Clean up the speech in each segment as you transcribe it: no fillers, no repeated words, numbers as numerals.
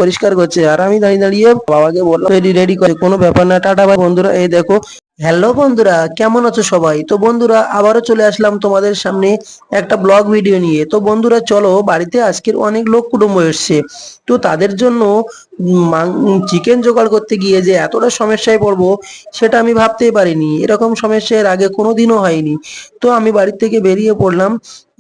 পরিষ্কার করছে আর আমি দাঁড়িয়ে দাঁড়িয়ে বাবাকে বললাম রেডি রেডি করে, কোনো ব্যাপার না, টাটা ভাই বন্ধুরা। এই দেখো, হ্যালো বন্ধুরা, কেমন আছো সবাই? তো বন্ধুরা আবারও চলে আসলাম তোমাদের সামনে একটা ব্লগ ভিডিও নিয়ে। তো বন্ধুরা চলো, বাড়িতে আজকের অনেক লোক কুটুম্ব এসছে, তো তাদের জন্য চিকেন জোগাড় করতে গিয়ে যে এতটা সমস্যায় পড়বো সেটা আমি ভাবতেই পারিনি। এরকম সমস্যা এর আগে কোনোদিনও হয়নি। তো আমি বাড়ি থেকে বেরিয়ে পড়লাম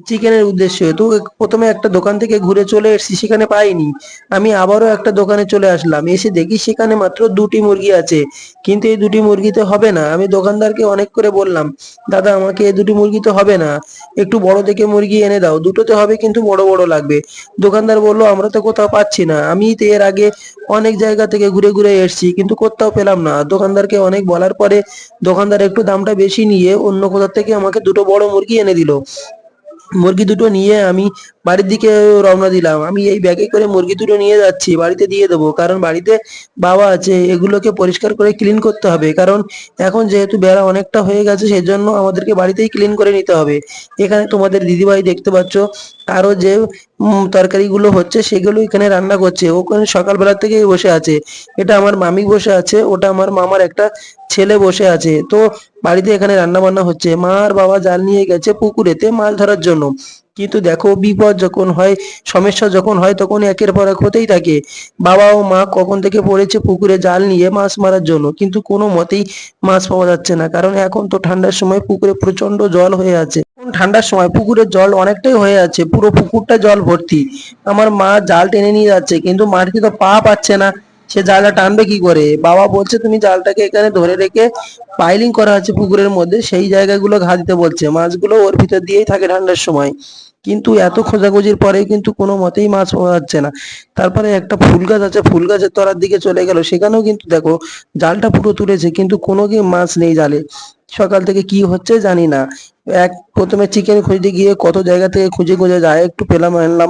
চিকেনের উদ্দেশ্যে। তো প্রথমে একটা দোকান থেকে ঘুরে চলে এসেছি, সেখানে পাইনি। আমি আবারও একটা দোকানে চলে আসলাম, এসে দেখি সেখানে মাত্র দুটি মুরগি আছে। কিন্তু এই দুটি মুরগিতে হবে না। আমি দোকানদারকে অনেক করে বললাম, দাদা আমাকে এই দুটি মুরগিতে হবে না, একটু বড় দেখে মুরগি এনে দাও, দুটোতে হবে কিন্তু বড় বড় লাগবে। দোকানদার বলল আমরা তো কোথাও পাচ্ছি না, আমি তো এর আগে অনেক জায়গা থেকে ঘুরে ঘুরে এসেছি কিন্তু কোথাও পেলাম না। দোকানদারকে অনেক বলার পরে দোকানদার একটু দামটা বেশি নিয়ে অন্য কোথা থেকে আমাকে দুটো বড় মুরগি এনে দিল। মুরগি দুটো নিয়ে আমি বাড়ির দিকে রওনা দিলাম। আমি এই ব্যাগে করে মুরগি দুটো নিয়ে যাচ্ছি, বাড়িতে দিয়ে দেবো, কারণ বাড়িতে বাবা আছে, এগুলোকে পরিষ্কার করে ক্লিন করতে হবে। কারণ এখন যেহেতু বেলা অনেকটা হয়ে গেছে, সেজন্য আমাদেরকে বাড়িতেই ক্লিন করে নিতে হবে। এখানে তোমাদের দিদিভাই দেখতে পাচ্ছ, আরো যে তরকারিগুলো হচ্ছে সেগুলো এখানে রান্না করছে। ওখানে সকালবেলা থেকেই বসে আছে। এটা আমার মামি বসে আছে, ওটা আমার মামার একটা ছেলে বসে আছে। তো বাড়িতে এখানে রান্না বান্না হচ্ছে। মা আর বাবা জাল নিয়ে গেছে পুকুরেতে মাছ ধরার জন্য। কিন্তু দেখো, বিপদ যখন হয়, সমস্যা যখন হয়, তখন একের পর এক হতেই থাকে। বাবা ও মা কখন থেকে পড়েছে পুকুরে জাল নিয়ে মাছ মারার জন্য, কিন্তু কোনো মতেই মাছ পাওয়া যাচ্ছে না। কারণ এখন তো ঠান্ডার সময় পুকুরে প্রচন্ড জল হয়ে আছে। এখন ঠান্ডার সময় পুকুরের জল অনেকটাই হয়ে আছে, পুরো পুকুরটা জল ভর্তি। আমার মা জাল টেনে নিয়ে যাচ্ছে, কিন্তু মাটিতে তো পা পাচ্ছে না, সে জালটা টানবে কি করে? বাবা বলছে তুমি জালটাকে এখানে ধরে রেখে, পাইলিং করা আছে পুকুরের মধ্যে, সেই জায়গাগুলো ঘা দিতে বলছে। মাছগুলো ওর ভিতর দিয়েই থাকে ঠান্ডার সময়। কিন্তু এত খোঁজাখুঁজির পরে কিন্তু কোনো মতেই মাছ পাওয়া যাচ্ছে না। তারপরে একটা ফুল গাছ আছে, ফুল গাছের তলার দিকে চলে গেল, সেখানেও কিন্তু দেখো জালটা পুরো তুলেছে, কিন্তু কোনো কি মাছ নেই জালে। সকাল থেকে কি হচ্ছে জানি না। প্রথমে চিকেন খুঁজতে গিয়ে কত জায়গা থেকে খুঁজে খুঁজে যায় একটু পেলাম, আনলাম।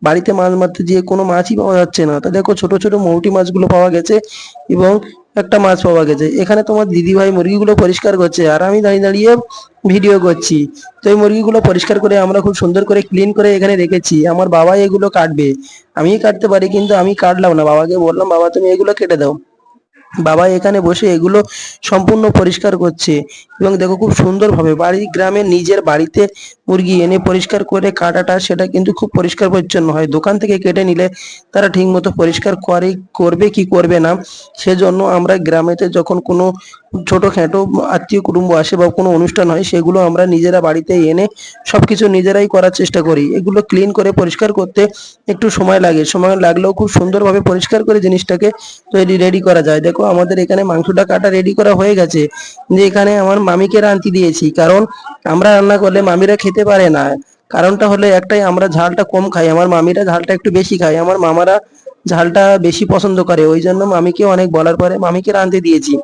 বাড়িতে মাছ মারতে গিয়ে কোনো মাছই পাওয়া যাচ্ছে না। তা দেখো ছোট ছোট মৌটি মাছগুলো পাওয়া গেছে এবং একটা মাছ পাওয়া গেছে। এখানে তোমার দিদিভাই মুরগিগুলো পরিষ্কার করছে আর আমি দাঁড়িয়ে দাঁড়িয়ে ভিডিও করছি। তো এই মুরগিগুলো পরিষ্কার করে আমরা খুব সুন্দর করে ক্লিন করে এখানে রেখেছি। আমার বাবাই এগুলো কাটবে, আমিই কাটতে পারি কিন্তু আমি কাটলাম না। বাবাকে বললাম, বাবা তুমি এগুলো কেটে দাও। বাবা এখানে বসে এগুলো সম্পূর্ণ পরিষ্কার করছে। এবং দেখো খুব সুন্দরভাবে বাড়ির গ্রামে নিজের বাড়িতে মুরগি এনে পরিষ্কার করে কাটাটা, সেটা কিন্তু খুব পরিষ্কার পরিচ্ছন্ন হয়। দোকান থেকে কেটে নিলে তারা ঠিক মতো পরিষ্কার করবে কি করবে না। সেজন্য আমরা গ্রামেতে যখন কোনো ছোটখাটো আত্মীয় কুটুম্ব আসে বা কোনো অনুষ্ঠান হয়, সেগুলো আমরা নিজেরা বাড়িতে এনে সবকিছু নিজেরাই করার চেষ্টা করি। এগুলো ক্লিন করে পরিষ্কার করতে একটু সময় লাগে, সময় লাগলেও খুব সুন্দরভাবে পরিষ্কার করে জিনিসটাকে তৈরি রেডি করা যায়। দেখো আমাদের এখানে মাংসটা কাটা রেডি করা হয়ে গেছে। যে এখানে আমার মামিকে রাঁধতে দিয়েছি, কারণ আমরা রান্না করলে মামিরা খেতে পারে না। কারণটা হলো একটাই, আমরা ঝালটা কম খাই, আমার মামিরা ঝালটা একটু বেশি খায়, আমার মামারা ঝালটা বেশি পছন্দ করে। ওই জন্য মামিকে অনেক বলার পরে মামিকে রাঁধতে দিয়েছি।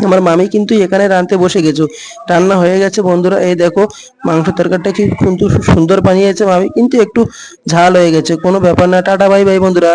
আমার মামি কিন্তু এখানে রাঁধতে বসে গেছো, রান্না হয়ে গেছে বন্ধুরা। এই দেখো মাংস তরকারিটা কি কিন্তু সুন্দর বানিয়েছে মামি, কিন্তু একটু ঝাল হয়ে গেছে, কোনো ব্যাপার না। টাটা বাই বাই বন্ধুরা।